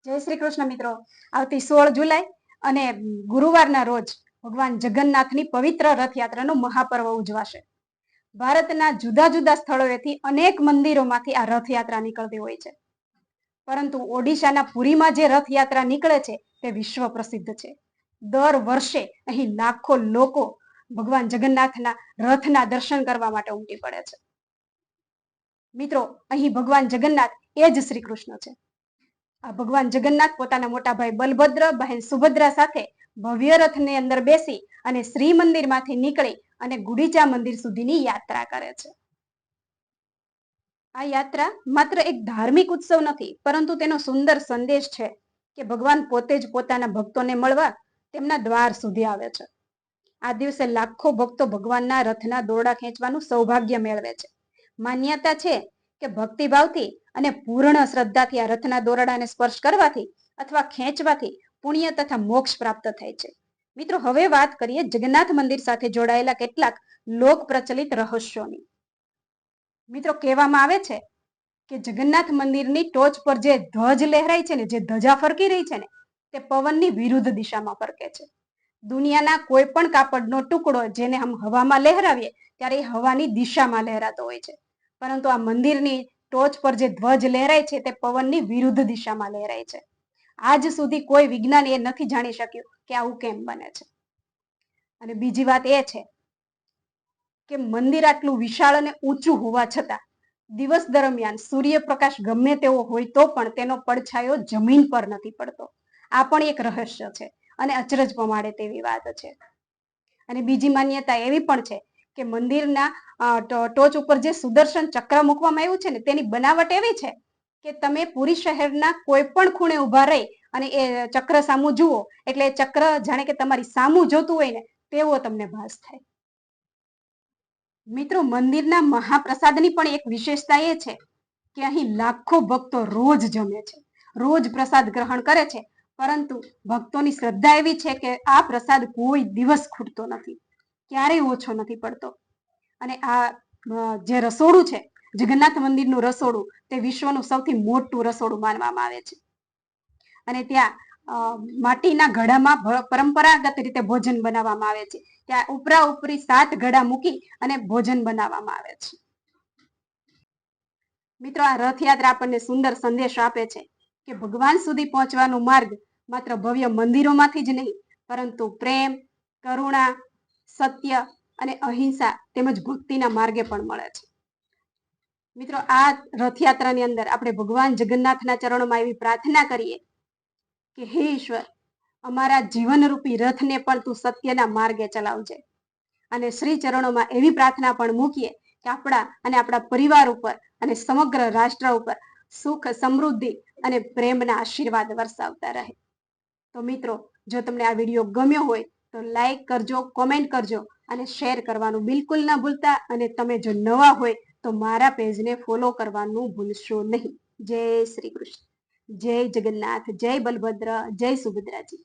જય શ્રી કૃષ્ણ મિત્રો. આવતી 16 જુલાઈ અને ગુરુવારના રોજ ભગવાન જગન્નાથની પવિત્ર રથયાત્રાનો મહાપર્વ ઉજવાશે. ભારતના જુદા જુદા સ્થળોએથી અનેક મંદિરોમાંથી આ રથયાત્રા નીકળતી હોય છે. પરંતુ ઓડિશાના પુરીમાં જે રથયાત્રા નીકળે છે તે વિશ્વ પ્રસિદ્ધ છે. દર વર્ષે અહીં લાખો લોકો ભગવાન જગન્નાથના રથના દર્શન કરવા માટે ઉમટી પડે છે. મિત્રો, અહીં ભગવાન જગન્નાથ એ જ શ્રી કૃષ્ણ છે. આ ભગવાન જગન્નાથ પોતાના મોટા ભાઈ બલભદ્ર, બહેન સુભદ્રા સાથે ભવ્ય રથની અંદર બેસી અને શ્રી મંદિરમાંથી નીકળી અને ગુડીચા મંદિર સુધીની યાત્રા કરે છે. આ યાત્રા માત્ર એક ધાર્મિક ઉત્સવ નથી, પરંતુ તેનો સુંદર સંદેશ છે કે ભગવાન પોતે જ પોતાના ભક્તોને મળવા તેમના દ્વાર સુધી આવે છે. આ દિવસે લાખો ભક્તો ભગવાનના રથના દોરડા ખેંચવાનું સૌભાગ્ય મેળવે છે. માન્યતા છે કે ભક્તિભાવથી અને પૂર્ણ શ્રદ્ધાથી આ રથના દોરડાને સ્પર્શ કરવાથી અથવા ખેંચવાથી પુણ્ય તથા મોક્ષ પ્રાપ્ત થાય છે. મિત્રો, હવે વાત કરીએ જગન્નાથ મંદિર સાથે જોડાયેલા કેટલાક લોક પ્રચલિત રહસ્યોની. મિત્રો, કહેવામાં આવે છે કે જગન્નાથ મંદિરની ટોચ પર જે ધ્વજ લહેરાય છે ને, જે ધજા ફરકી રહી છે ને, તે પવનની વિરુદ્ધ દિશામાં ફરકે છે. દુનિયાના કોઈ પણ કાપડનો ટુકડો જેને આમ હવામાં લહેરાવીએ ત્યારે એ હવાની દિશામાં લહેરાતો હોય છે, પરંતુ આ મંદિરની ટોચ પર જે ધ્વજ લહેરાય છે તે પવનની વિરુદ્ધ દિશામાં લહેરાય છે. આજ સુધી કોઈ વિજ્ઞાન એ નથી જાણી શક્યું કે આવું કેમ બને છે. અને બીજી વાત એ છે કે મંદિર આટલું વિશાળ અને ઊંચું હોવા છતાં દિવસ દરમિયાન સૂર્યપ્રકાશ ગમે તેવો હોય તો પણ તેનો પડછાયો જમીન પર નથી પડતો. આ પણ એક રહસ્ય છે અને અચરજ પમાડે તેવી વાત છે. અને બીજી માન્યતા એવી પણ છે કે મંદિરના ટોચ ઉપર જે સુદર્શન ચક્ર મૂકવામાં આવ્યું છે ને, તેની બનાવટ એવી છે કે તમે પુરી શહેરના કોઈ પણ ખૂણે ઉભા રહી અને એ ચક્ર સામું જુઓ એટલે એ ચક્ર જાણે કે તમારી સામું જોતું હોય ને તેવો તમને ભાસ થાય. મિત્રો, મંદિરના મહાપ્રસાદની પણ એક વિશેષતા એ છે કે અહીં લાખો ભક્તો રોજ જમે છે, રોજ પ્રસાદ ગ્રહણ કરે છે, પરંતુ ભક્તોની શ્રદ્ધા એવી છે કે આ પ્રસાદ કોઈ દિવસ ખૂટતો નથી, ક્યારેય ઓછો નથી પડતો. અને આ જે રસોડું છે, જગન્નાથ મંદિરનું રસોડું, તે વિશ્વનું સૌથી મોટું રસોડું માનવામાં આવે છે. અને ત્યાં માટીના ઘડામાં પરંપરાગત રીતે ભોજન બનાવવામાં આવે છે. ત્યાં ઉપરા ઉપરી 7 ઘડા મૂકી અને ભોજન બનાવવામાં આવે છે. મિત્રો, આ રથયાત્રા આપણને સુંદર સંદેશો આપે છે કે ભગવાન સુધી પહોંચવાનો માર્ગ માત્ર ભવ્ય મંદિરોમાંથી જ નહીં, પરંતુ પ્રેમ, કરુણા, સત્ય અને અહિંસા તેમજ ભક્તિના માર્ગે પણ મળે છે. મિત્રો, આ રથયાત્રાની અંદર આપણે ભગવાન જગન્નાથના ચરણોમાં એવી પ્રાર્થના કરીએ કે હે ઈશ્વર, અમારા જીવનરૂપી રથને પણ તું સત્યના માર્ગે ચલાવજે. અને શ્રી ચરણોમાં એવી પ્રાર્થના પણ મૂકીએ કે આપણા અને આપણા પરિવાર ઉપર અને સમગ્ર રાષ્ટ્ર ઉપર સુખ, સમૃદ્ધિ અને પ્રેમના આશીર્વાદ વરસાવતા રહે. તો મિત્રો, જો તમને આ વિડીયો ગમ્યો હોય તો લાઈક કરજો, કોમેન્ટ કરજો અને શેર કરવાનું બિલકુલ ના ભૂલતા. અને તમે જો નવા હોય તો મારા પેજને ફોલો કરવાનું ભૂલશો નહીં. જય શ્રી કૃષ્ણ, જય જગન્નાથ, જય બલભદ્ર, જય સુભદ્રાજી.